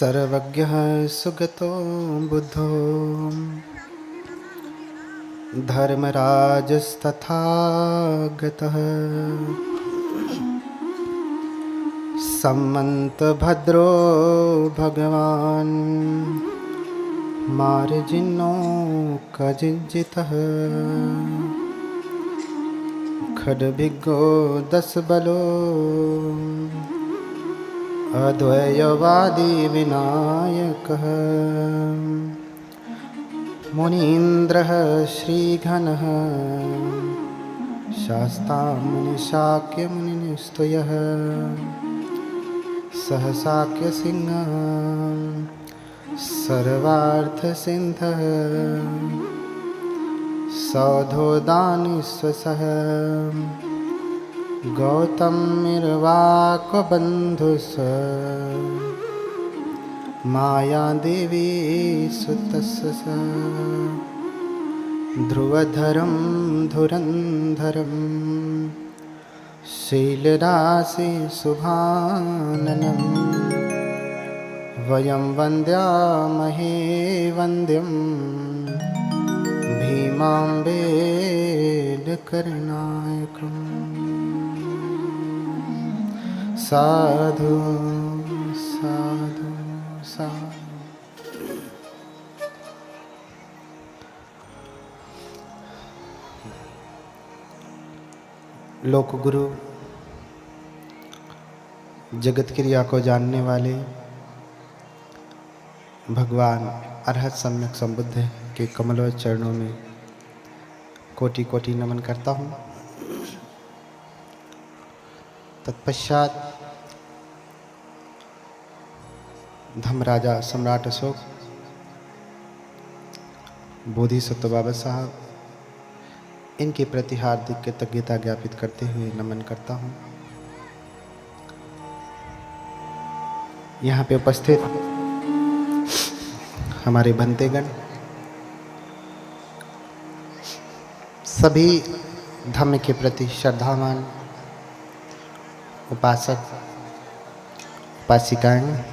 सर्वज्ञः सुगतो बुद्धो धर्मराजस्तथागतः सम्मन्तभद्रो भगवान् मार्जिनो कजिञ्जितः खड्भिगो दशबलो अद्वयवादी विनायकः मुनीन्द्रः श्रीघनः शास्तामुनिशाक्यमुनिस्तुयः सहशाक्यसिंहः सर्वार्थसिन्धः सौधोदानीश्वसः गौतमिर्वाक्वबन्धुः मायादेवी सुतस्य ध्रुवधरं धुरन्धरं शीलराशिशुभाननं वयं वन्द्यामहे वन्द्यं भीमाम्बेडकरनायकम् साधु साधु साधु। लोकगुरु जगत क्रिया को जानने वाले भगवान अरहत सम्यक संबुद्ध के कमलवत चरणों में कोटि कोटि नमन करता हूँ। तत्पश्चात धर्मराजा सम्राट अशोक, बोधिसत्व बाबा साहब, इनके प्रति हार्दिक कृतज्ञता ज्ञापित करते हुए नमन करता हूँ। यहाँ पे उपस्थित हमारे बंतेगण, सभी धर्म के प्रति श्रद्धावान उपासक उपासिकाएं,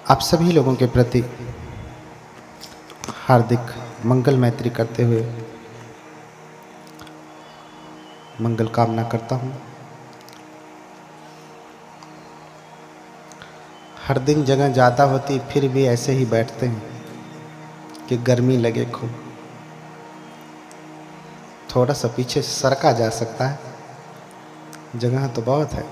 आप सभी लोगों के प्रति हार्दिक मंगल मैत्री करते हुए मंगल कामना करता हूँ। हर दिन जगह ज़्यादा होती फिर भी ऐसे ही बैठते हैं कि गर्मी लगे खूब। थोड़ा सा पीछे सरका जा सकता है, जगह तो बहुत है।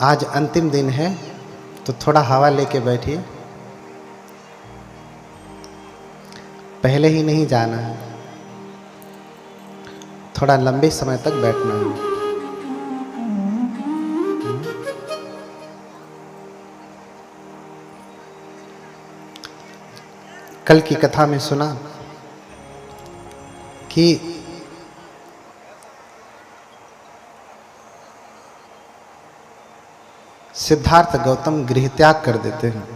आज अंतिम दिन है तो थोड़ा हवा लेके बैठिए, पहले ही नहीं जाना है, थोड़ा लंबे समय तक बैठना है। कल की कथा में सुना कि सिद्धार्थ गौतम गृह त्याग कर देते हैं।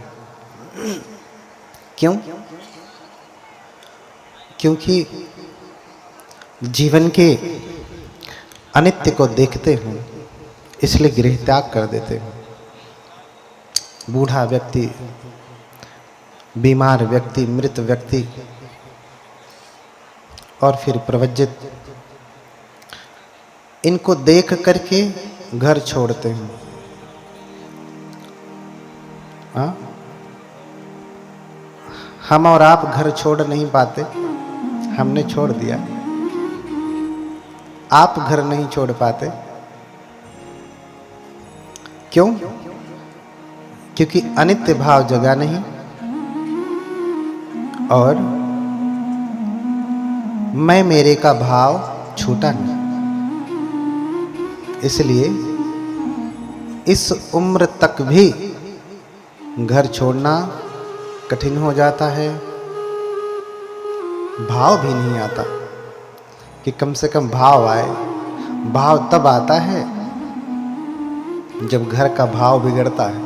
क्यों? क्योंकि जीवन के अनित्य को देखते हैं, इसलिए गृह त्याग कर देते हैं। बूढ़ा व्यक्ति, बीमार व्यक्ति, मृत व्यक्ति और फिर प्रवज्जित, इनको देख करके घर छोड़ते हैं। हम और आप घर छोड़ नहीं पाते, हमने छोड़ दिया। आप घर नहीं छोड़ पाते, क्यों? क्योंकि अनित्य भाव जगा नहीं और मैं मेरे का भाव छूटा नहीं। इसलिए इस उम्र तक भी घर छोड़ना कठिन हो जाता है, भाव भी नहीं आता कि कम से कम भाव आए। भाव तब आता है जब घर का भाव बिगड़ता है,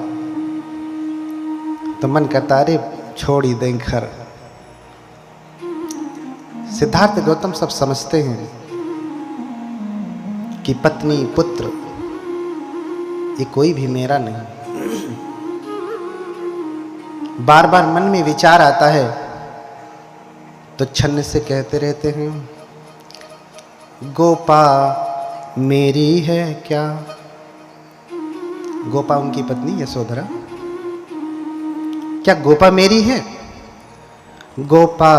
तो मन कहता अरे छोड़ ही दें घर, सिद्धार्थ गौतम सब समझते हैं कि पत्नी पुत्र ये कोई भी मेरा नहीं। बार बार मन में विचार आता है तो छन्न से कहते रहते हैं, गोपा मेरी है क्या। गोपा उनकी पत्नी यशोधरा, क्या गोपा मेरी है? गोपा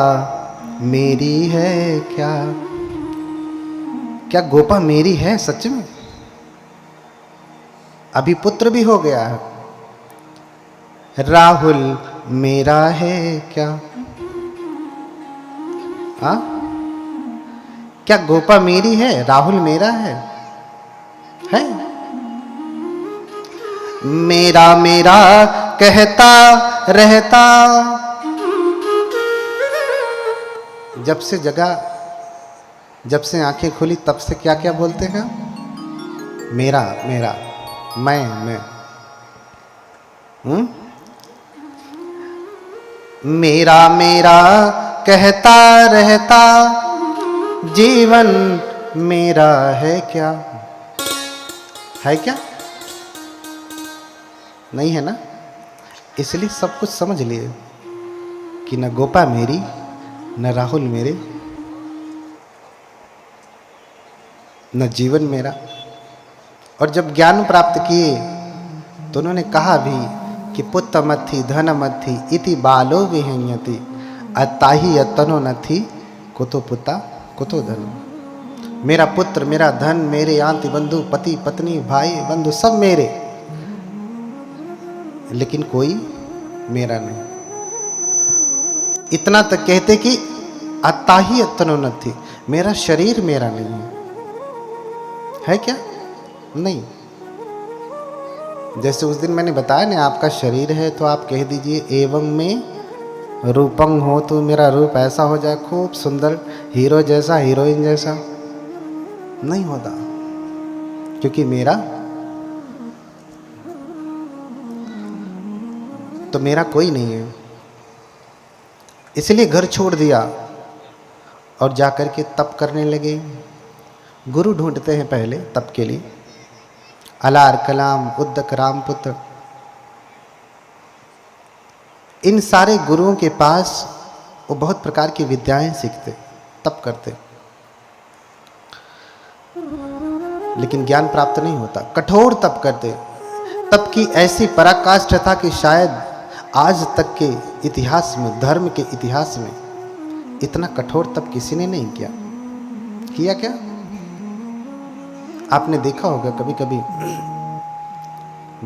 मेरी है क्या? क्या गोपा मेरी है सच में? अभी पुत्र भी हो गया है। राहुल मेरा है क्या? आ? क्या गोपा मेरी है? राहुल मेरा है? मेरा मेरा कहता रहता। जब से जगा, जब से आंखें खुली तब से क्या क्या बोलते हैं? मेरा मेरा, मैं। मेरा मेरा कहता रहता, जीवन मेरा है क्या? है क्या? नहीं है ना? इसलिए सब कुछ समझ लिए कि न गोपा मेरी न राहुल मेरे, न जीवन मेरा। और जब ज्ञान प्राप्त किए तो उन्होंने कहा भी कि पुत्र मथि धन मथि इति बालो विहन्यति, अताहि अतनो नथि कुतो पुता कुतो धन। मेरा पुत्र मेरा धन मेरे आंति बंधु पति पत्नी भाई बंधु सब मेरे, लेकिन कोई मेरा नहीं। इतना तक कहते कि अताहि अतनो नथि, मेरा शरीर मेरा नहीं है क्या? नहीं। जैसे उस दिन मैंने बताया ना, आपका शरीर है तो आप कह दीजिए एवं में रूपं हो, तो मेरा रूप ऐसा हो जाए खूब सुंदर, हीरो जैसा हीरोइन जैसा। नहीं होता, क्योंकि मेरा तो मेरा कोई नहीं है। इसलिए घर छोड़ दिया और जाकर के तप करने लगे। गुरु ढूंढते हैं पहले तप के लिए। अलार कलाम उद्दक रामपुत्र, इन सारे गुरुओं के पास वो बहुत प्रकार की विद्याएं सीखते, तप करते, लेकिन ज्ञान प्राप्त नहीं होता। कठोर तप करते। तप की ऐसी पराकाष्ठा कि शायद आज तक के इतिहास में, धर्म के इतिहास में इतना कठोर तप किसी ने नहीं किया क्या? आपने देखा होगा कभी कभी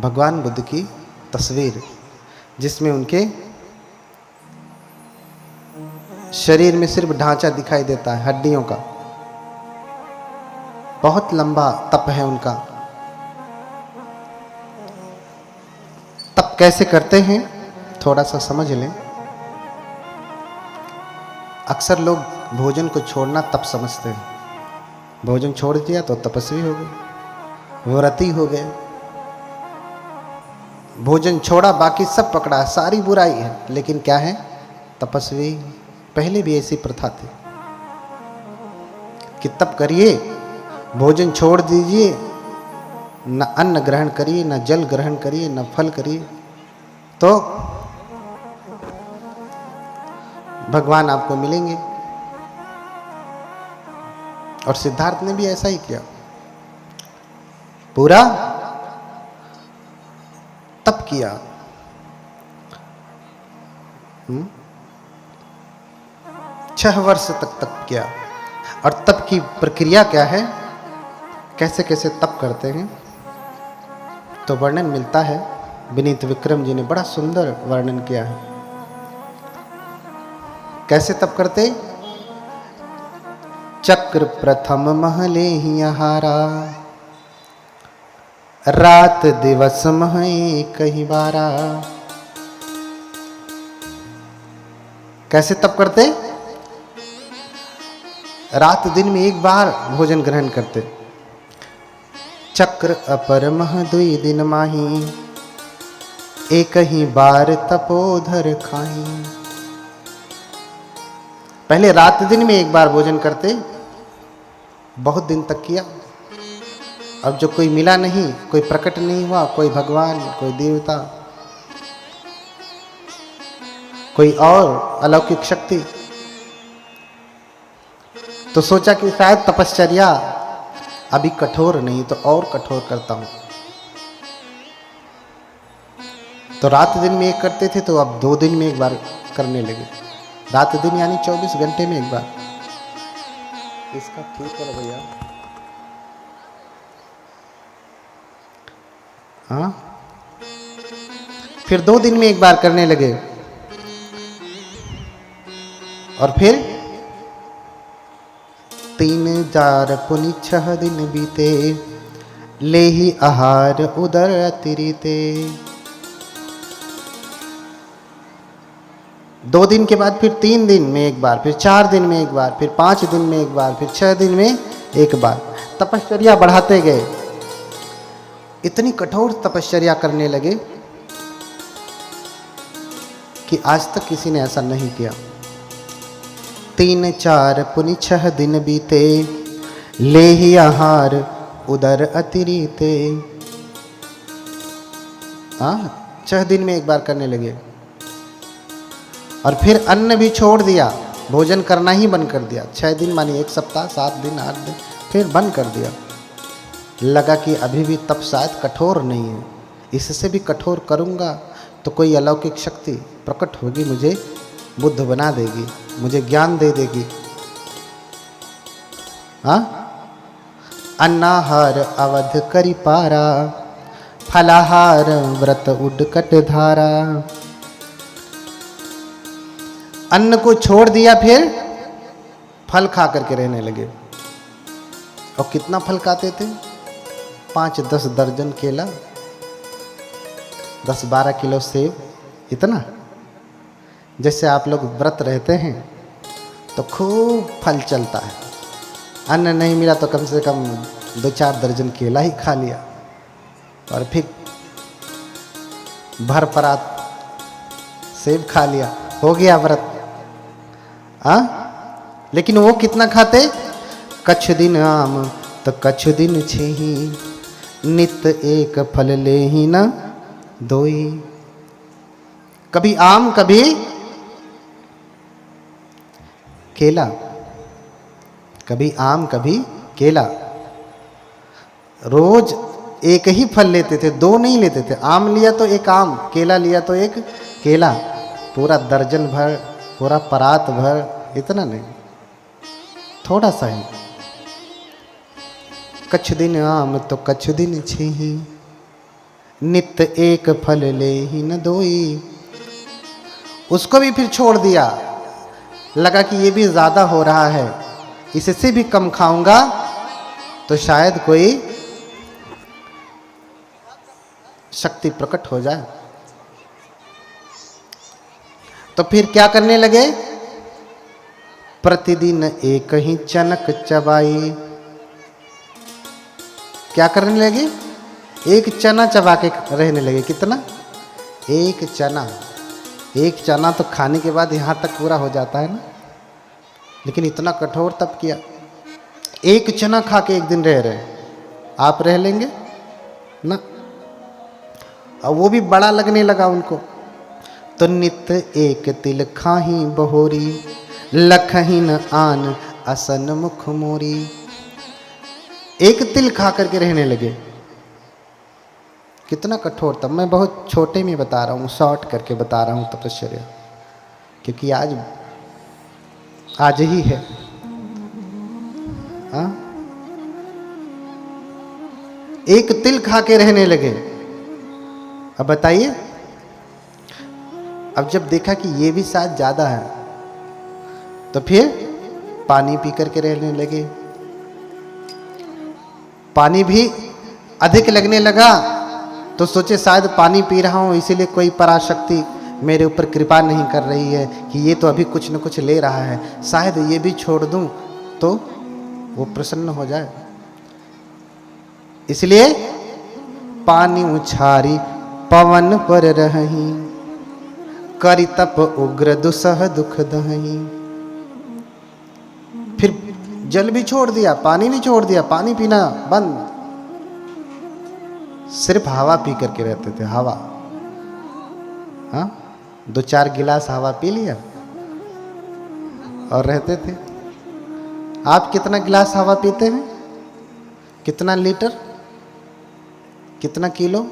भगवान बुद्ध की तस्वीर, जिसमें उनके शरीर में सिर्फ ढांचा दिखाई देता है हड्डियों का। बहुत लंबा तप है उनका। तप कैसे करते हैं थोड़ा सा समझ लें। अक्सर लोग भोजन को छोड़ना तप समझते हैं। भोजन छोड़ दिया तो तपस्वी हो गए, व्रती हो गए। भोजन छोड़ा बाकी सब पकड़ा, सारी बुराई है, लेकिन क्या है? तपस्वी। पहले भी ऐसी प्रथा थी कि तप करिए, भोजन छोड़ दीजिए, न अन्न ग्रहण करिए, न जल ग्रहण करिए, न फल करिए, तो भगवान आपको मिलेंगे। और सिद्धार्थ ने भी ऐसा ही किया। पूरा तप किया। 6 वर्ष तक तप किया। और तप की प्रक्रिया क्या है, कैसे कैसे तप करते हैं, तो वर्णन मिलता है। विनीत विक्रम जी ने बड़ा सुंदर वर्णन किया है। कैसे तप करते? चक्र प्रथम महले ही हारा, रात दिवस मह कहीं बारा। कैसे तप करते? रात दिन में एक बार भोजन ग्रहण करते। चक्र अपर मह दुई दिन माही, एक ही बार तपोधर खाही। पहले रात दिन में एक बार भोजन करते, बहुत दिन तक किया। अब जो कोई मिला नहीं, कोई प्रकट नहीं हुआ, कोई भगवान, कोई देवता, कोई और अलौकिक शक्ति, तो सोचा कि शायद तपश्चर्या अभी कठोर नहीं तो और कठोर करता हूं। तो रात दिन में एक करते थे, तो अब 2 दिन में एक बार करने लगे। रात दिन यानी 24 घंटे में एक बार। इसका ठीक करो भैया। हाँ, फिर 2 दिन में एक बार करने लगे, और फिर 3 4 पुनि 6 दिन बीते, ले ही आहार उदर अतिरिते। 2 दिन के बाद फिर 3 दिन में एक बार, फिर 4 दिन में एक बार, फिर 5 दिन में एक बार, फिर 6 दिन में एक बार तपश्चर्या बढ़ाते गए। इतनी कठोर तपश्चर्या करने लगे कि आज तक किसी ने ऐसा नहीं किया। 3 4 पुनि 6 दिन बीते, ले ही आहार उदर अतिरिते। 6 दिन में एक बार करने लगे, और फिर अन्न भी छोड़ दिया, भोजन करना ही बंद कर दिया। 6 दिन मानी 1 सप्ताह, 7 दिन 8 दिन, फिर बंद कर दिया। लगा कि अभी भी तप शायद कठोर नहीं है, इससे भी कठोर करूँगा तो कोई अलौकिक शक्ति प्रकट होगी, मुझे बुद्ध बना देगी, मुझे ज्ञान दे देगी। अन्नाहार अवध करी पारा, फलाहार व्रत उडकट धारा। अन्न को छोड़ दिया, फिर फल खा करके रहने लगे। और कितना फल खाते थे? 5-10 दर्जन केला, 10-12 किलो सेब, इतना। जैसे आप लोग व्रत रहते हैं तो खूब फल चलता है, अन्न नहीं मिला तो कम से कम 2-4 दर्जन केला ही खा लिया, और फिर भर परात सेब खा लिया, हो गया व्रत। लेकिन वो कितना खाते? कछ दिन आम तो कछ दिन छेही, नित एक फल ले ही न दोई। कभी आम, कभी केला, कभी आम, कभी केला। रोज एक ही फल लेते थे, 2 नहीं लेते थे। आम लिया तो एक आम, केला लिया तो एक केला, पूरा दर्जन भर, पूरा परात भर, इतना नहीं, थोड़ा सा ही। कछ दिन आम तो कछ दिन छेही, नित एक फल ले ही न दोई। उसको भी फिर छोड़ दिया, लगा कि ये भी ज़्यादा हो रहा है, इससे भी कम खाऊंगा तो शायद कोई शक्ति प्रकट हो जाए। तो फिर क्या करने लगे? प्रतिदिन एक ही चनक चबाई। क्या करने लगे? एक चना चबा के रहने लगे। कितना? एक चना। एक चना तो खाने के बाद यहाँ तक पूरा हो जाता है ना, लेकिन इतना कठोर तप किया। एक चना खा के एक दिन रह रहे, आप रह लेंगे ना? और वो भी बड़ा लगने लगा उनको। तो नित एक तिल खाही बहोरी, लखही न आन असन मुख मोरी। एक तिल खा करके रहने लगे। कितना कठोर तब। मैं बहुत छोटे में बता रहा हूँ, शॉर्ट करके बता रहा हूँ तपश्चर्या, क्योंकि आज ही है। एक तिल खा के रहने लगे। अब बताइए, अब जब देखा कि ये भी शायद ज्यादा है, तो फिर पानी पी करके रहने लगे। पानी भी अधिक लगने लगा, तो सोचे शायद पानी पी रहा हूँ इसीलिए कोई पराशक्ति मेरे ऊपर कृपा नहीं कर रही है कि ये तो अभी कुछ न कुछ ले रहा है, शायद ये भी छोड़ दूं तो वो प्रसन्न हो जाए। इसलिए पानी उछारी पवन पर रही, करि तप उग्र दुसह दुख दही। फिर जल भी छोड़ दिया, पानी भी छोड़ दिया, पानी पीना बंद, सिर्फ हवा पी करके रहते थे, हवा। हाँ, 2-4 गिलास हवा पी लिया और रहते थे। आप कितना गिलास हवा पीते हैं? कितना लीटर? कितना किलो?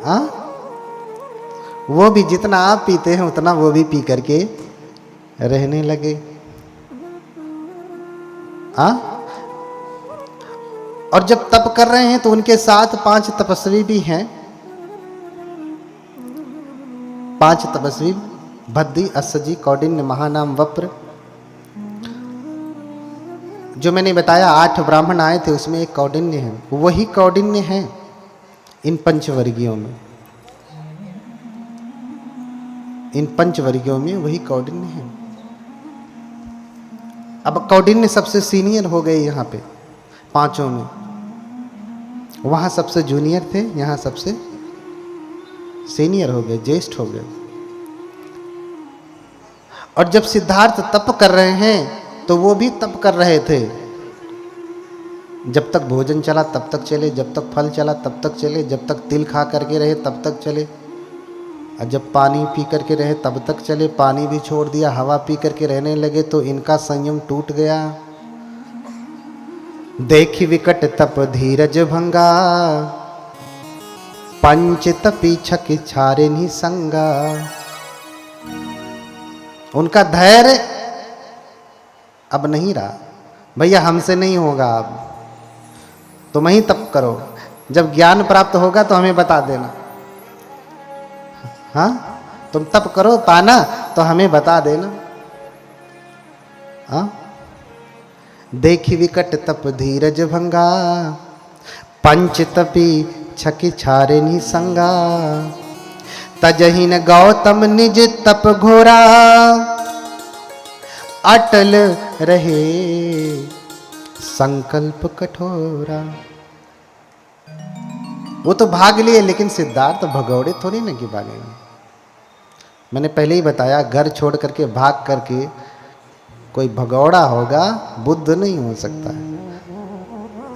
हाँ, वो भी जितना आप पीते हैं उतना वो भी पी करके रहने लगे। हाँ, और जब तप कर रहे हैं तो उनके साथ 5 तपस्वी भी हैं। 5 तपस्वी, भद्दी, अस्सजी, कौंडिन्य, महानाम, वप्र। जो मैंने बताया 8 ब्राह्मण आए थे, उसमें एक कौंडिन्य है। वही कौंडिन्य है इन पंचवर्गीयों में। इन पंचवर्गीयों में वही कौंडिन्य है। अब कौंडिन्य सबसे सीनियर हो गए यहाँ पे 5 में। वहां सबसे जूनियर थे, यहाँ सबसे सीनियर हो गए, ज्येष्ठ हो गए। और जब सिद्धार्थ तप कर रहे हैं तो वो भी तप कर रहे थे। जब तक भोजन चला तब तक चले, जब तक फल चला तब तक चले, जब तक तिल खा करके रहे तब तक चले, और जब पानी पी करके रहे तब तक चले। पानी भी छोड़ दिया, हवा पी करके रहने लगे तो इनका संयम टूट गया। देखी विकट तप धीरज भंगा, पंच तपी छक छारे निसंगा। उनका धैर्य अब नहीं रहा। भैया हमसे नहीं होगा, अब तुम ही तप करो, जब ज्ञान प्राप्त होगा तो हमें बता देना। हाँ, तुम तप करो, पाना तो हमें बता देना। हाँ, देखी विकट तप धीरज भंगा, पंच तपी छकी छारे निसंगा। तजहिन गौतम निज तप घोरा, अटल रहे संकल्प कठोरा। वो तो भाग लिए, लेकिन सिद्धार्थ भगौड़े थोड़ी ना कि भागेंगे। मैंने पहले ही बताया, घर छोड़ करके भाग करके कोई भगौड़ा होगा, बुद्ध नहीं हो सकता है।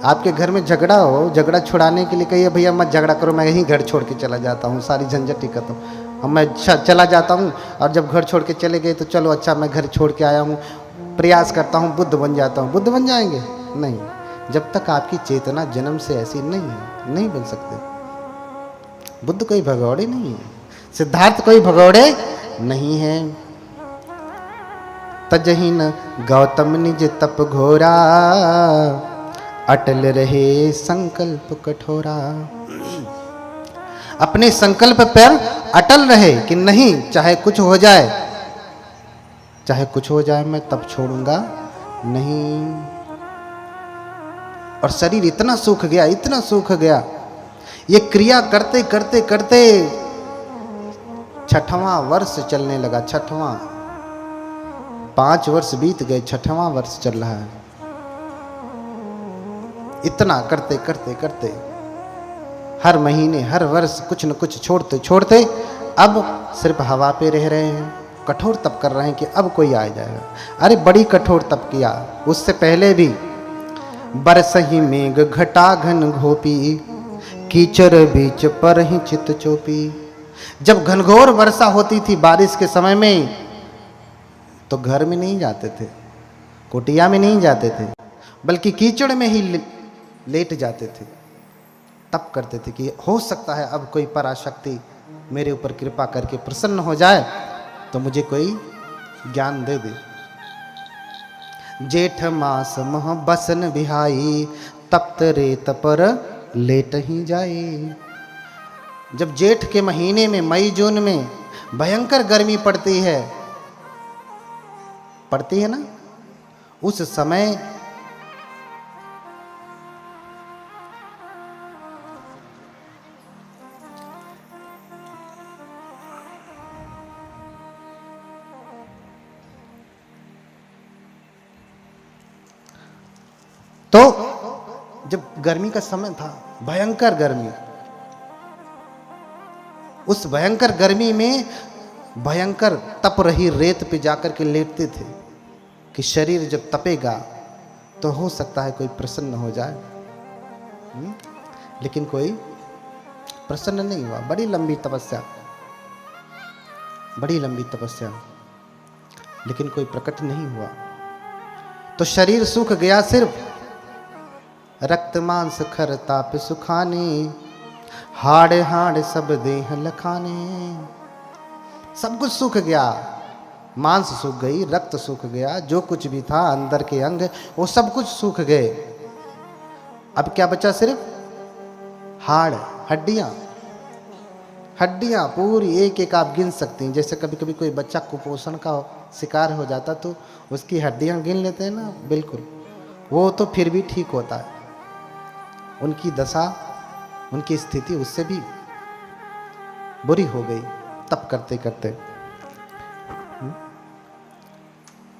आपके घर में झगड़ा हो, झगड़ा छुड़ाने के लिए कहिए भैया मत झगड़ा करो, मैं यहीं घर छोड़ के चला जाता हूँ, सारी झंझट खत्म, अब मैं चला जाता हूँ। और जब घर छोड़ के चले गए तो चलो अच्छा मैं घर छोड़ के आया हूँ, प्रयास करता हूँ बुद्ध बन जाता हूँ। बुद्ध बन जाएंगे? नहीं, जब तक आपकी चेतना जन्म से ऐसी नहीं है, नहीं बन सकते। बुद्ध कोई भगौड़े नहीं है, सिद्धार्थ कोई भगौड़े नहीं है। तजहिन गौतम निज तप घोरा, अटल रहे संकल्प कठोरा। अपने संकल्प पर अटल रहे कि नहीं, चाहे कुछ हो जाए, चाहे कुछ हो जाए मैं तब छोड़ूंगा नहीं। और शरीर इतना सूख गया, इतना सूख गया, ये क्रिया करते करते करते 6वां वर्ष चलने लगा। 6वां, 5 वर्ष बीत गए, 6वां वर्ष चल रहा है। इतना करते करते करते हर महीने हर वर्ष कुछ न कुछ छोड़ते छोड़ते अब सिर्फ हवा पे रह रहे हैं। कठोर तप कर रहे हैं कि अब कोई आ जाएगा। अरे बड़ी कठोर तप किया, उससे पहले भी बरसही मेघ घटा घन घोपी, कीचड़ बीच पर ही चित चोपी। जब घनघोर वर्षा होती थी बारिश के समय में, तो घर में नहीं जाते थे, कुटिया में नहीं जाते थे, बल्कि कीचड़ में ही लेट जाते थे। तप करते थे कि हो सकता है अब कोई पराशक्ति मेरे ऊपर कृपा करके प्रसन्न हो जाए तो मुझे कोई ज्ञान दे दे। जेठ मास मह बसन बिहाई, तप्त रेत पर लेट ही जाए। जब जेठ के महीने में, मई जून में भयंकर गर्मी पड़ती है ना, उस समय तो जब गर्मी का समय था, भयंकर गर्मी, उस भयंकर गर्मी में भयंकर तप रही रेत पे जाकर के लेटते थे। कि शरीर जब तपेगा तो हो सकता है कोई प्रसन्न हो जाए, लेकिन कोई प्रसन्न नहीं हुआ। बड़ी लंबी तपस्या, बड़ी लंबी तपस्या, लेकिन कोई प्रकट नहीं हुआ। तो शरीर सूख गया, सिर्फ रक्त मांस खर ताप सुखाने, हाड़ हाड़ सब देह लखाने। सब कुछ सूख गया, मांस सूख गई, रक्त सूख गया, जो कुछ भी था अंदर के अंग वो सब कुछ सूख गए। अब क्या बचा? सिर्फ हाड़, हड्डियां। हड्डियां पूरी एक एक आप गिन सकती हैं। जैसे कभी कभी कोई बच्चा कुपोषण का शिकार हो जाता तो उसकी हड्डियां गिन लेते हैं ना, बिल्कुल वो तो फिर भी ठीक होता है। उनकी दशा, उनकी स्थिति उससे भी बुरी हो गई तप करते करते,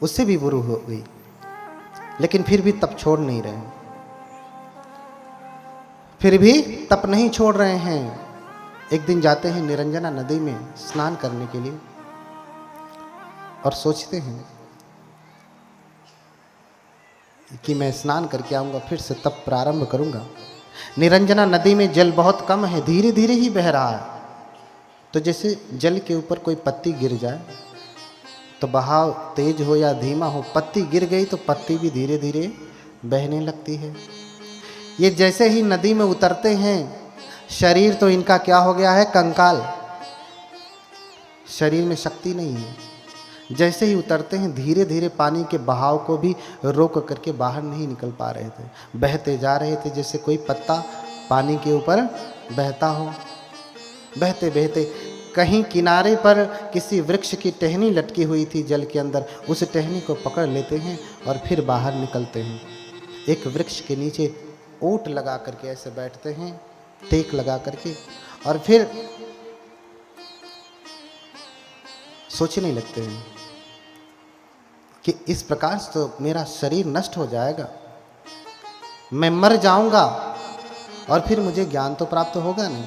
उससे भी बुरी हो गई, लेकिन फिर भी तप छोड़ नहीं रहे, फिर भी तप नहीं छोड़ रहे हैं। एक दिन जाते हैं निरंजना नदी में स्नान करने के लिए और सोचते हैं कि मैं स्नान करके आऊंगा, फिर से तप प्रारंभ करूंगा। निरंजना नदी में जल बहुत कम है, धीरे धीरे ही बह रहा है। तो जैसे जल के ऊपर कोई पत्ती गिर जाए तो बहाव तेज हो या धीमा हो, पत्ती गिर गई तो पत्ती भी धीरे धीरे बहने लगती है। ये जैसे ही नदी में उतरते हैं, शरीर तो इनका क्या हो गया है? कंकाल। शरीर में शक्ति नहीं है। जैसे ही उतरते हैं, धीरे धीरे पानी के बहाव को भी रोक करके बाहर नहीं निकल पा रहे थे, बहते जा रहे थे जैसे कोई पत्ता पानी के ऊपर बहता हो। बहते बहते कहीं किनारे पर किसी वृक्ष की टहनी लटकी हुई थी जल के अंदर, उस टहनी को पकड़ लेते हैं और फिर बाहर निकलते हैं। एक वृक्ष के नीचे ओट लगा करके ऐसे बैठते हैं, टेक लगा करके, और फिर सोचने लगते हैं कि इस प्रकार से तो मेरा शरीर नष्ट हो जाएगा, मैं मर जाऊंगा और फिर मुझे ज्ञान तो प्राप्त होगा नहीं।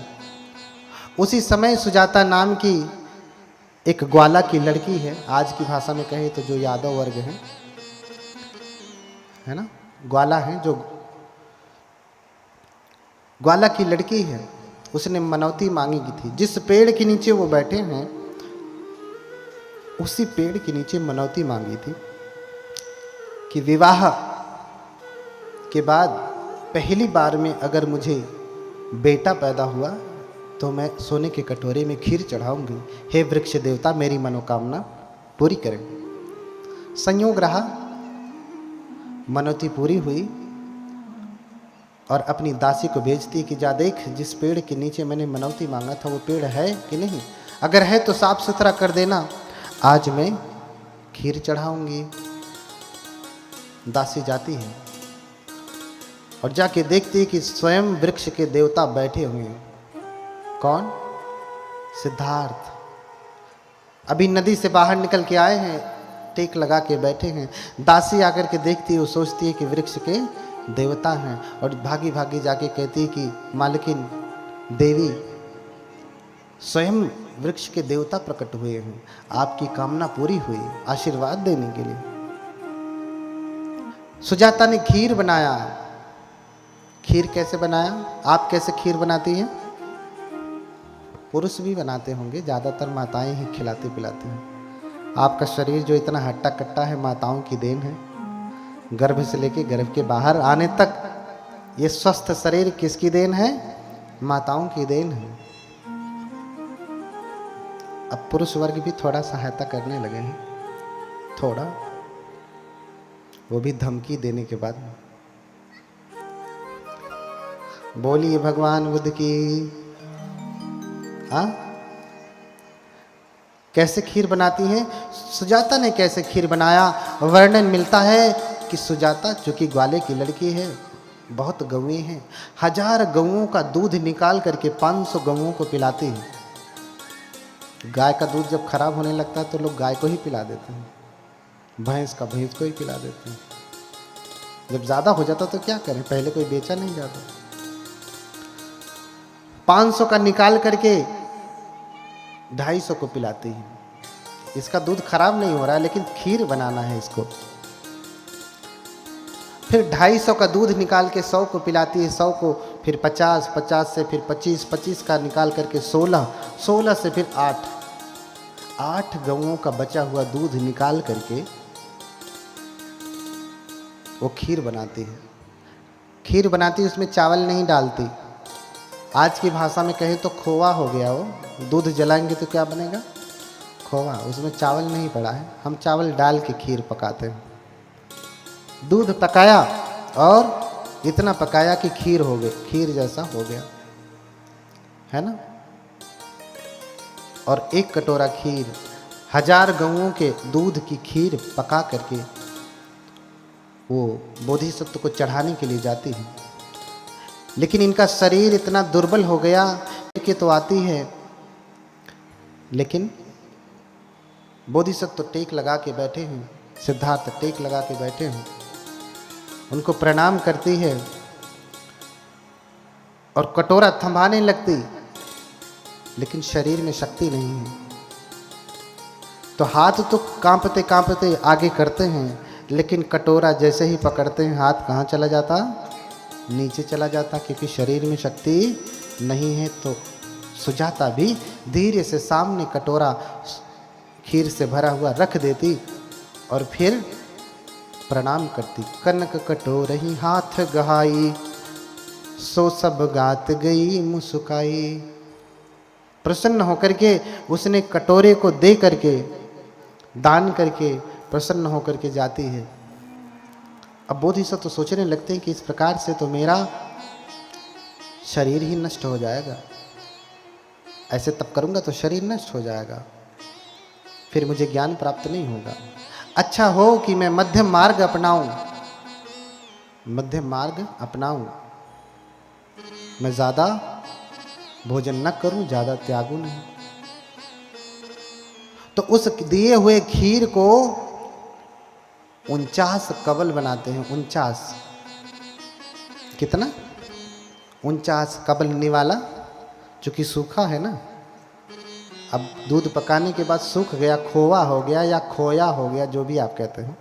उसी समय सुजाता नाम की एक ग्वाला की लड़की है, आज की भाषा में कहे तो जो यादव वर्ग है ना, ग्वाला है, जो ग्वाला की लड़की है, उसने मनौती मांगी थी। जिस पेड़ के नीचे वो बैठे हैं उसी पेड़ के नीचे मनौती मांगी थी कि विवाह के बाद पहली बार में अगर मुझे बेटा पैदा हुआ तो मैं सोने के कटोरे में खीर चढ़ाऊंगी। हे वृक्ष देवता, मेरी मनोकामना पूरी करें। संयोग रहा, मनौती पूरी हुई और अपनी दासी को भेजती कि जा देख, जिस पेड़ के नीचे मैंने मनौती मांगा था वो पेड़ है कि नहीं, अगर है तो साफ सुथरा कर देना, आज मैं खीर चढ़ाऊंगी। दासी जाती है और जाके देखती है कि स्वयं वृक्ष के देवता बैठे हुए हैं। कौन? सिद्धार्थ। अभी नदी से बाहर निकल के आए हैं, टेक लगा के बैठे हैं। दासी आकर के देखती है, वो सोचती है कि वृक्ष के देवता हैं और भागी भागी जाके कहती है कि मालकिन देवी, स्वयं वृक्ष के देवता प्रकट हुए हैं, आपकी कामना पूरी हुई, आशीर्वाद देने के लिए। सुजाता ने खीर बनाया। खीर कैसे बनाया? आप कैसे खीर बनाती हैं? पुरुष भी बनाते होंगे, ज़्यादातर माताएं ही खिलाती पिलाती हैं। आपका शरीर जो इतना हट्टा कट्टा है, माताओं की देन है। गर्भ से लेके गर्भ के बाहर आने तक ये स्वस्थ शरीर किसकी देन है? माताओं की देन है। अब पुरुष वर्ग भी थोड़ा सहायता करने लगे हैं, थोड़ा, वो भी धमकी देने के बाद। बोलिए भगवान बुद्ध की। कैसे खीर बनाती हैं? सुजाता ने कैसे खीर बनाया, वर्णन मिलता है कि सुजाता चूंकि ग्वाले की लड़की है, बहुत गौएं हैं, 1000 गौओं का दूध निकाल करके 500 गौओं को पिलाती है। गाय का दूध जब खराब होने लगता है तो लोग गाय को ही पिला देते हैं, भैंस का भैंस को ही पिला देते हैं। जब ज़्यादा हो जाता तो क्या करें, पहले कोई बेचा नहीं जाता। 500 का निकाल करके 250 को पिलाती है। इसका दूध खराब नहीं हो रहा है, लेकिन खीर बनाना है इसको, फिर 250 का दूध निकाल के 100 को पिलाती है, 100 को फिर 50, 50 से फिर 25, 25 का निकाल करके 16, 16 से फिर 8 गऊओं का बचा हुआ दूध निकाल करके वो खीर बनाती है। खीर बनाती है, उसमें चावल नहीं डालती। आज की भाषा में कहें तो खोवा हो गया। वो दूध जलाएंगे तो क्या बनेगा? खोवा। उसमें चावल नहीं पड़ा है, हम चावल डाल के खीर पकाते हैं। दूध पकाया और इतना पकाया कि खीर हो गई, खीर जैसा हो गया, है ना। और 1 कटोरा खीर 1000 गऊओं के दूध की खीर पका करके वो बोधिसत्व को चढ़ाने के लिए जाती है। लेकिन इनका शरीर इतना दुर्बल हो गया कि तो आती है, लेकिन बोधिसत्व टेक लगा के बैठे हैं, सिद्धार्थ टेक लगा के बैठे हैं, उनको प्रणाम करती है और कटोरा थमाने लगती, लेकिन शरीर में शक्ति नहीं है। तो हाथ तो कांपते कांपते आगे करते हैं, लेकिन कटोरा जैसे ही पकड़ते हैं हाथ कहाँ चला जाता? नीचे चला जाता, क्योंकि शरीर में शक्ति नहीं है। तो सुजाता भी धीरे से सामने कटोरा खीर से भरा हुआ रख देती और फिर प्रणाम करती। कनक कटोरही हाथ गहाई, सो सब गात गई मुस्काई। प्रसन्न होकर के उसने कटोरे को दे करके, दान करके प्रसन्न होकर के जाती है। अब बोधिसत्व तो सोचने लगते हैं कि इस प्रकार से तो मेरा शरीर ही नष्ट हो जाएगा, ऐसे तब करूंगा तो शरीर नष्ट हो जाएगा, फिर मुझे ज्ञान प्राप्त नहीं होगा। अच्छा हो कि मैं मध्यम मार्ग अपनाऊं, मध्यम मार्ग अपनाऊं, मैं ज्यादा भोजन न करूं, ज्यादा त्यागूं नहीं। तो उस दिए हुए खीर को 49 कबल बनाते हैं। 49 कितना? 49 कबल निवाला, चूंकि सूखा है ना। अब दूध पकाने के बाद सूख गया, खोवा हो गया या खोया हो गया, जो भी आप कहते हैं,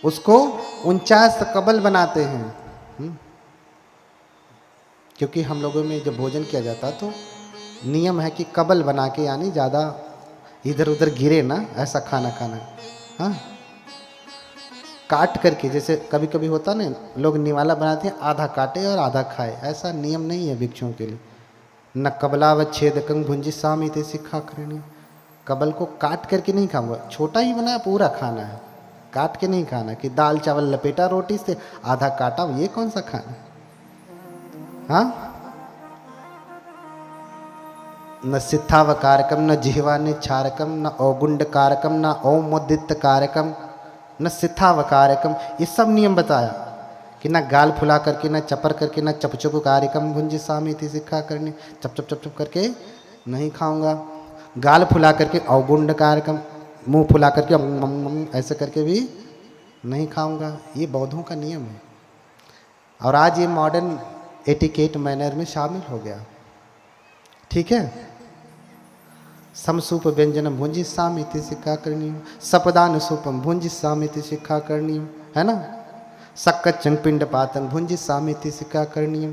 उसको 49 कबल बनाते हैं। क्योंकि हम लोगों में जब भोजन किया जाता तो नियम है कि कबल बना के, यानी ज़्यादा इधर उधर गिरे ना, ऐसा खाना खाना। हाँ, काट करके, जैसे कभी कभी होता ना, लोग निवाला बनाते हैं, आधा काटे और आधा खाए, ऐसा नियम नहीं है भिक्षुओं के लिए। न कबलावच्छेदकं भुंजी सामिति सिक्खा करनी। कबल को काट करके नहीं खाऊंगा, छोटा ही बनाया, पूरा खाना है, काट के नहीं खाना कि दाल चावल लपेटा रोटी से आधा काटा, ये कौन सा खाना? हाँ, न सिद्धावकारकम, न जिह्वा निच्छारकम, न औगुंड कारकम, न औमोदित कारकम, न सिद्धावकारकम। ये सब नियम बताया कि न गाल फुला करके, न चपर करके, न चपचुप कार्यकम भुंजी सामिति सिक्खा करनी। चप चप चप चप करके नहीं खाऊंगा, गाल फुला करके औगुंड कार्यकम, मुंह फुला करके ऐसे करके भी नहीं खाऊंगा। ये बौद्धों का नियम है, और आज ये मॉडर्न एटिकेट मैनर में शामिल हो गया। ठीक है। समसूप व्यंजनम भुंजी सामिति सिक्खा करनी, सपदान सूपम भुंजी सामिति सिक्खा करनी, है ना। सक्कच्चंग पिंड पातंग भुंजी सामिति सिक्खा करनी।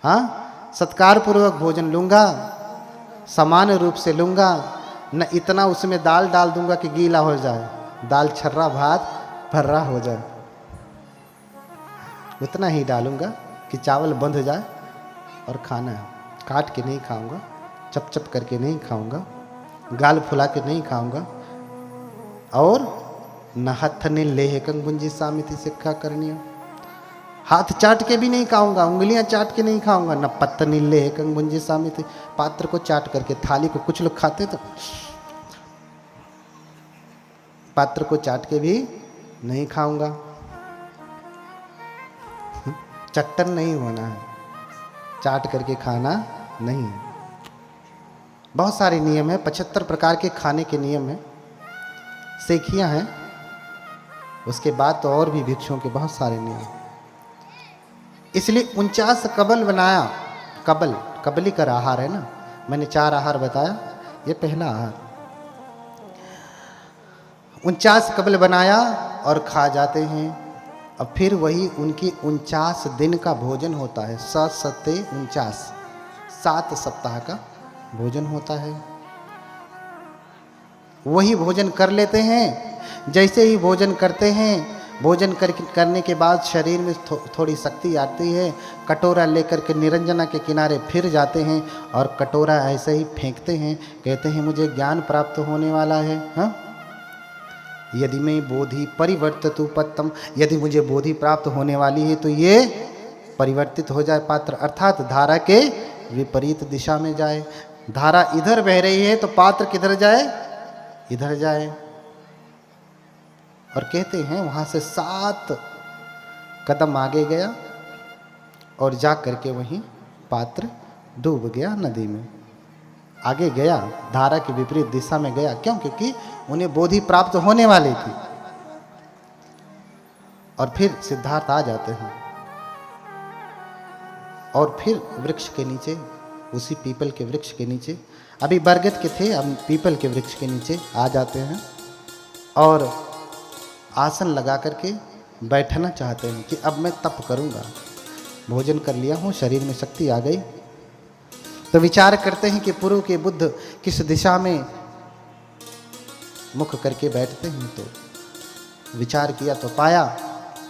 हाँ, सत्कार पूर्वक भोजन लूंगा, समान रूप से लूंगा, न इतना उसमें दाल डाल दूंगा कि गीला हो जाए, दाल छर्रा भात भर्रा हो जाए, उतना ही डालूंगा कि चावल बंध जाए और खाना है। काट के नहीं खाऊंगा, चप चप करके नहीं खाऊंगा, गाल फुला के नहीं खाऊंगा, और न हथ ने लेहकंग भुंजी सामिति सिक्खा करनी। हाथ चाट के भी नहीं खाऊंगा, उंगलियां चाट के नहीं खाऊंगा, न पत्तनी लेहकंग भुंजी सामिति। पात्र को चाट करके, थाली को कुछ लोग खाते तो पात्र को चाट के भी नहीं खाऊंगा। चट्टन नहीं होना है, चाट करके खाना नहीं है। बहुत सारे नियम है, 75 प्रकार के खाने के नियम है, सेखियां हैं। उसके बाद तो और भी भिक्षुओं के बहुत सारे नियम। इसलिए 49 कबल बनाया। कबल, कबली का आहार है ना, मैंने 4 आहार बताया, ये पहला आहार। 49 कबल बनाया और खा जाते हैं। और फिर वही उनकी 49 दिन का भोजन होता है। 7 सप्ताह का भोजन होता है। वही भोजन कर लेते हैं। जैसे ही भोजन करते हैं, भोजन करने के बाद शरीर में थोड़ी शक्ति आती है, कटोरा लेकर के निरंजना के किनारे फिर जाते हैं और कटोरा ऐसे ही फेंकते हैं। कहते हैं मुझे ज्ञान प्राप्त होने वाला है। हाँ, यदि मैं बोधि परिवर्तित पत्तम, यदि मुझे बोधि प्राप्त होने वाली है तो ये परिवर्तित हो जाए पात्र, अर्थात धारा के विपरीत दिशा में जाए। धारा इधर बह रही है तो पात्र किधर जाए? इधर जाए। और कहते हैं वहां से 7 कदम आगे गया और जा करके वहीं पात्र डूब गया नदी में। आगे गया, धारा की विपरीत दिशा में गया। क्यों? क्योंकि उन्हें बोधि प्राप्त होने वाली थी। और फिर सिद्धार्थ आ जाते हैं और फिर वृक्ष के नीचे, उसी पीपल के वृक्ष के नीचे, अभी बरगद के थे, अब पीपल के वृक्ष के नीचे आ जाते हैं और आसन लगा करके बैठना चाहते हैं कि अब मैं तप करूंगा। भोजन कर लिया हूं, शरीर में शक्ति आ गई। तो विचार करते हैं कि पूर्व के बुद्ध किस दिशा में मुख करके बैठते हैं। तो विचार किया तो पाया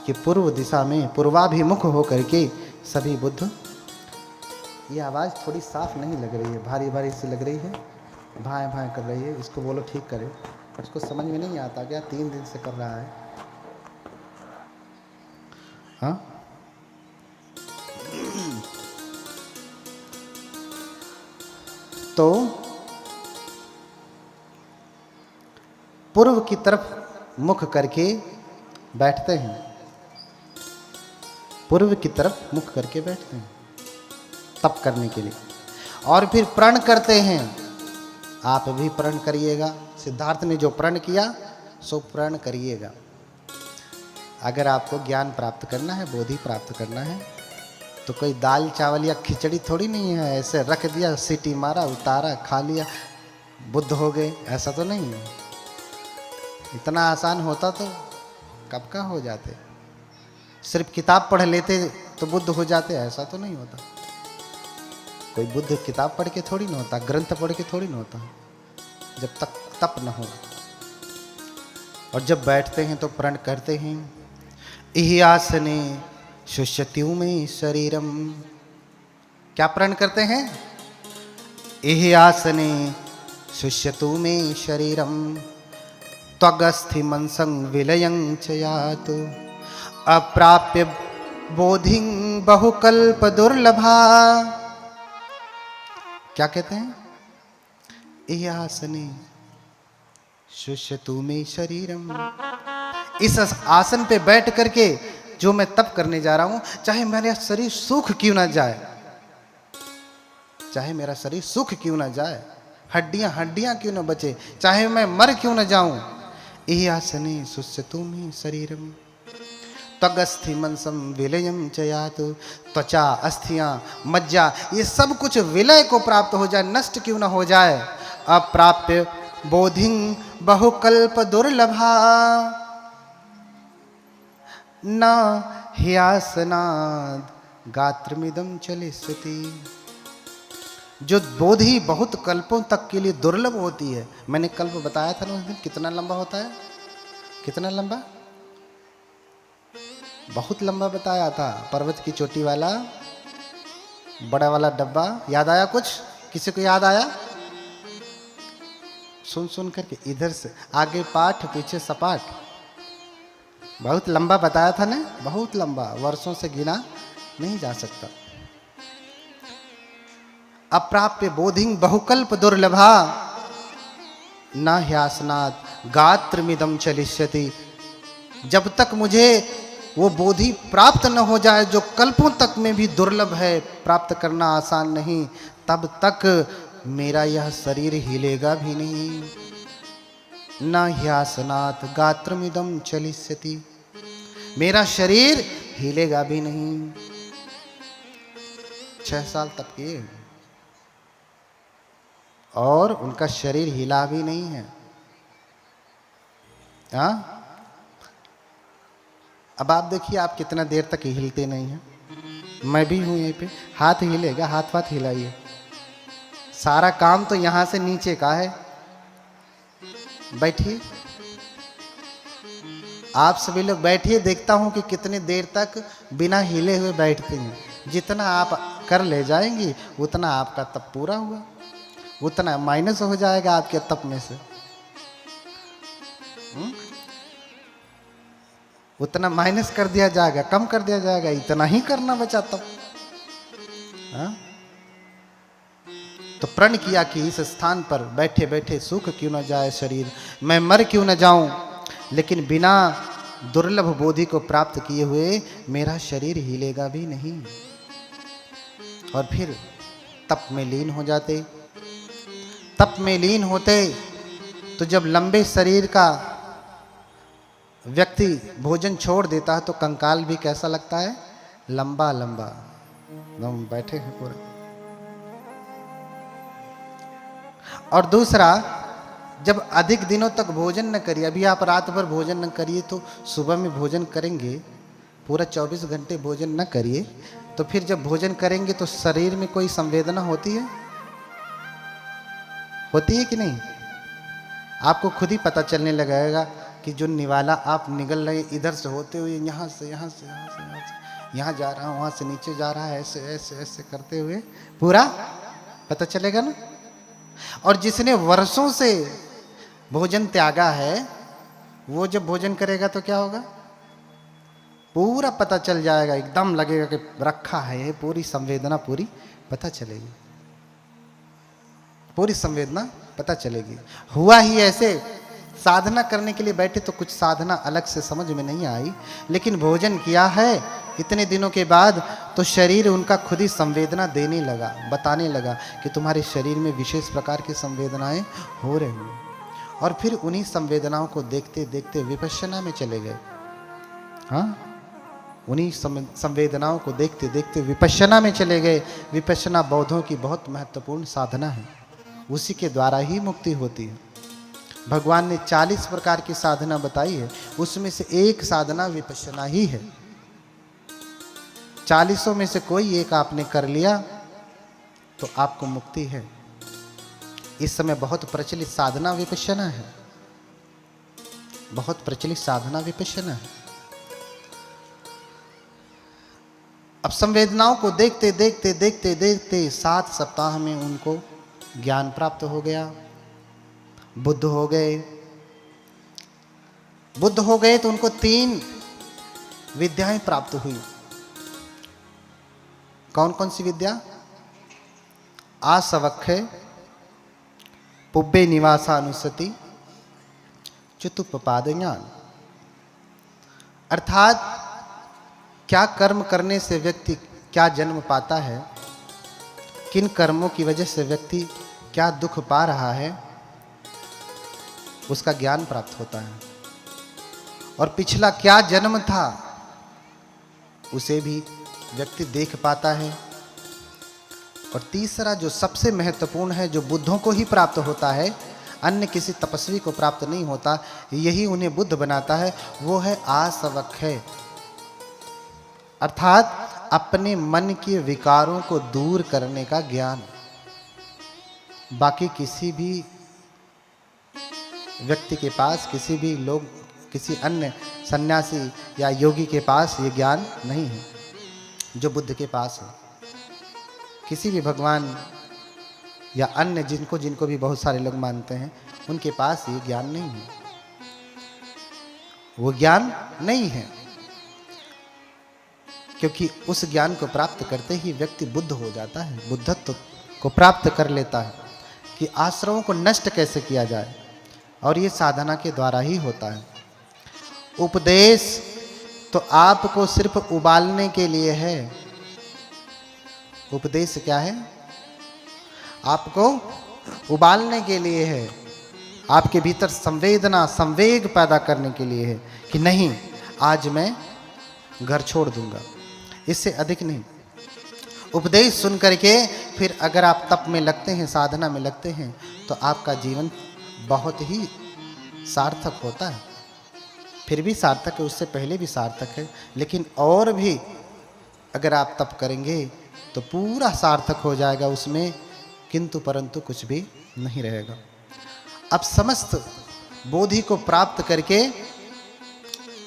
कि पूर्व दिशा में पूर्वाभिमुख हो करके सभी बुद्ध। ये आवाज़ थोड़ी साफ नहीं लग रही है, भारी भारी सी लग रही है, भाएं भाएं कर रही है। इसको बोलो ठीक करे। और इसको समझ में नहीं आता क्या? 3 दिन से कर रहा है। हाँ, तो पूर्व की तरफ मुख करके बैठते हैं। पूर्व की तरफ मुख करके बैठते हैं तप करने के लिए। और फिर प्रण करते हैं। आप भी प्रण करिएगा। सिद्धार्थ ने जो प्रण किया सो प्रण करिएगा। अगर आपको ज्ञान प्राप्त करना है, बोधि प्राप्त करना है, तो कोई दाल चावल या खिचड़ी थोड़ी नहीं है, ऐसे रख दिया, सीटी मारा, उतारा, खा लिया, बुद्ध हो गए, ऐसा तो नहीं है। इतना आसान होता तो कब का हो जाते। सिर्फ किताब पढ़ लेते तो बुद्ध हो जाते, ऐसा तो नहीं होता। कोई बुद्ध किताब पढ़ के थोड़ी ना होता, ग्रंथ पढ़ के थोड़ी ना होता, जब तक तप न हो। और जब बैठते हैं तो प्रण करते हैं, इहि आसने शुष्यत्यु में शरीरम। क्या प्रण करते हैं? इहि आसने शुष्यतु में शरीरम त्वगस्थि मनसं विलयं च यातु अप्राप्य बोधिं बहुकल्प दुर्लभा। क्या कहते हैं? इहि आसने शुष्यतु में शरीरम। इस आसन पे बैठ करके जो मैं तप करने जा रहा हूं, चाहे मेरा शरीर सूख क्यों ना जाए, चाहे मेरा शरीर सूख क्यों ना जाए, हड्डियां हड्डियां क्यों ना बचे, चाहे मैं मर क्यों ना जाऊं, इहि आसने शुष्यतु में शरीरम त्वगस्थि मनसं विलयं च यातु। त्वचा, अस्थियां, मज्जा, ये सब कुछ विलय को प्राप्त हो जाए, नष्ट क्यों ना हो जाए। अप्राप्य बोधिं बहुकल्प दुर्लभा न ह्यासनाद गात्रमिदं चलिष्यति। जो बोधि बहुत कल्पों तक के लिए दुर्लभ होती है। मैंने कल्प बताया था ना उस दिन, कितना लंबा होता है? कितना लंबा? बहुत लंबा बताया था। पर्वत की चोटी वाला बड़ा वाला डब्बा, याद आया कुछ? किसी को याद आया? सुन सुन करके इधर से आगे पाठ पीछे सपाट, बहुत लंबा बताया था ना, बहुत लंबा, वर्षों से गिना नहीं जा सकता। अप्राप्य बोधिं बहुकल्प दुर्लभा न ह्यासनात् गात्रमिदं चलिष्यति। जब तक मुझे वो बोधि प्राप्त न हो जाए, जो कल्पों तक में भी दुर्लभ है, प्राप्त करना आसान नहीं, तब तक मेरा यह शरीर हिलेगा भी नहीं। न ह्यासनात् गात्रमिदं चलिष्यति, मेरा शरीर हिलेगा भी नहीं। 6 साल तक किए और उनका शरीर हिला भी नहीं है। हाँ, अब आप देखिए आप कितना देर तक हिलते नहीं हैं। मैं भी हूं यहीं पे, हाथ हिलेगा, हाथ वाथ हिलाइए। सारा काम तो यहां से नीचे का है। बैठिए, आप सभी लोग बैठिए, देखता हूं कि कितनी देर तक बिना हिले हुए बैठते हैं। जितना आप कर ले जाएंगी उतना आपका तप पूरा हुआ, उतना माइनस हो जाएगा आपके तप में से। उतना माइनस कर दिया जाएगा, कम कर दिया जाएगा, इतना ही करना बचा तब। तो प्रण किया कि इस स्थान पर बैठे बैठे सूख क्यों न जाए शरीर, मैं मर क्यों न जाऊं, लेकिन बिना दुर्लभ बोधि को प्राप्त किए हुए मेरा शरीर हिलेगा भी नहीं। और फिर तप में लीन हो जाते। तप में लीन होते तो जब लंबे शरीर का व्यक्ति भोजन छोड़ देता है तो कंकाल भी कैसा लगता है, लंबा लंबा। हम बैठे हैं पूरे। और दूसरा, जब अधिक दिनों तक भोजन न करिए, अभी आप रात भर भोजन न करिए तो सुबह में भोजन करेंगे, पूरा 24 घंटे भोजन न करिए, तो फिर जब भोजन करेंगे तो शरीर में कोई संवेदना होती है? होती है कि नहीं? आपको खुद ही पता चलने लगेगा कि जो निवाला आप निगल रहे, इधर से होते हुए यहाँ से यहाँ से यहाँ से यहाँ से यहाँ जा रहा है, वहाँ से नीचे जा रहा है, ऐसे ऐसे ऐसे करते हुए पूरा पता चलेगा ना। और जिसने वर्षों से भोजन त्यागा है वो जब भोजन करेगा तो क्या होगा, पूरा पता चल जाएगा, एकदम लगेगा कि रखा है, पूरी संवेदना पूरी पता चलेगी, पूरी संवेदना पता चलेगी। हुआ ही ऐसे, साधना करने के लिए बैठे तो कुछ साधना अलग से समझ में नहीं आई, लेकिन भोजन किया है इतने दिनों के बाद तो शरीर उनका खुद ही संवेदना देने लगा, बताने लगा कि तुम्हारे शरीर में विशेष प्रकार की संवेदनाएं हो रही हैं। और फिर उन्हीं संवेदनाओं को देखते देखते विपश्यना में चले गए। हाँ, उन्हीं संवेदनाओं को देखते देखते विपश्यना में चले गए। विपश्यना बौद्धों की बहुत महत्वपूर्ण साधना है, उसी के द्वारा ही मुक्ति होती है। भगवान ने 40 प्रकार की साधना बताई है, उसमें से एक साधना विपश्यना ही है। 40 में से कोई एक आपने कर लिया तो आपको मुक्ति है। इस समय बहुत प्रचलित साधना विपश्यना है, बहुत प्रचलित साधना विपश्यना है। अब संवेदनाओं को देखते देखते देखते देखते 7 सप्ताह में उनको ज्ञान प्राप्त हो गया, बुद्ध हो गए। बुद्ध हो गए तो उनको 3 विद्याएं प्राप्त हुई। कौन कौन सी विद्या? आसवक्खय, पुब्बे निवासानुसति, चतुप्पद ज्ञान। अर्थात क्या कर्म करने से व्यक्ति क्या जन्म पाता है, किन कर्मों की वजह से व्यक्ति क्या दुख पा रहा है, उसका ज्ञान प्राप्त होता है। और पिछला क्या जन्म था उसे भी व्यक्ति देख पाता है। और तीसरा जो सबसे महत्वपूर्ण है, जो बुद्धों को ही प्राप्त होता है, अन्य किसी तपस्वी को प्राप्त नहीं होता, यही उन्हें बुद्ध बनाता है, वो है आसवक्खय। अर्थात अपने मन के विकारों को दूर करने का ज्ञान। बाकी किसी भी व्यक्ति के पास, किसी भी लोग, किसी अन्य सन्यासी या योगी के पास ये ज्ञान नहीं है जो बुद्ध के पास है। किसी भी भगवान या अन्य जिनको भी बहुत सारे लोग मानते हैं, उनके पास ये ज्ञान नहीं है, वो ज्ञान नहीं है। क्योंकि उस ज्ञान को प्राप्त करते ही व्यक्ति बुद्ध हो जाता है, बुद्धत्व को प्राप्त कर लेता है कि आश्रमों को नष्ट कैसे किया जाए, और ये साधना के द्वारा ही होता है। उपदेश तो आपको सिर्फ उबालने के लिए है। उपदेश क्या है? आपको उबालने के लिए है, आपके भीतर संवेदना, संवेग पैदा करने के लिए है कि नहीं, आज मैं घर छोड़ दूंगा, इससे अधिक नहीं। उपदेश सुन करके फिर अगर आप तप में लगते हैं, साधना में लगते हैं, तो आपका जीवन बहुत ही सार्थक होता है। फिर भी सार्थक है, उससे पहले भी सार्थक है, लेकिन और भी अगर आप तप करेंगे तो पूरा सार्थक हो जाएगा उसमें, किंतु परंतु कुछ भी नहीं रहेगा। अब समस्त बोधि को प्राप्त करके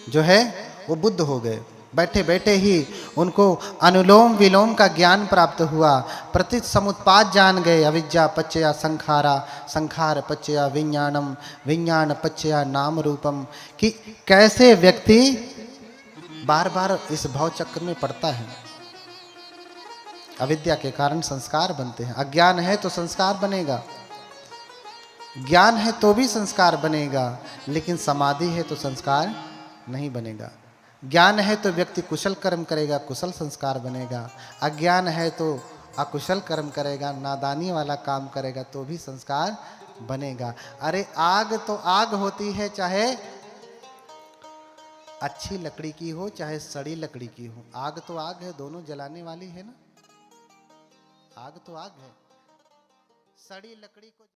जो है वो बुद्ध हो गए। बैठे बैठे ही उनको अनुलोम विलोम का ज्ञान प्राप्त हुआ, प्रतीत समुत्पाद जान गए, अविद्या पच्चया संखारा, संखार पच्चया विज्ञानम, विज्ञान पच्चया नाम रूपम, कि कैसे व्यक्ति बार बार इस भव चक्र में पड़ता है। अविद्या के कारण संस्कार बनते हैं, अज्ञान है तो संस्कार बनेगा, ज्ञान है तो भी संस्कार बनेगा, लेकिन समाधि है तो संस्कार नहीं बनेगा। ज्ञान है तो व्यक्ति कुशल कर्म करेगा, कुशल संस्कार बनेगा, अज्ञान है तो अकुशल कर्म करेगा, नादानी वाला काम करेगा तो भी संस्कार बनेगा। अरे आग तो आग होती है, चाहे अच्छी लकड़ी की हो चाहे सड़ी लकड़ी की हो, आग तो आग है, दोनों जलाने वाली है ना। आग तो आग है, सड़ी लकड़ी को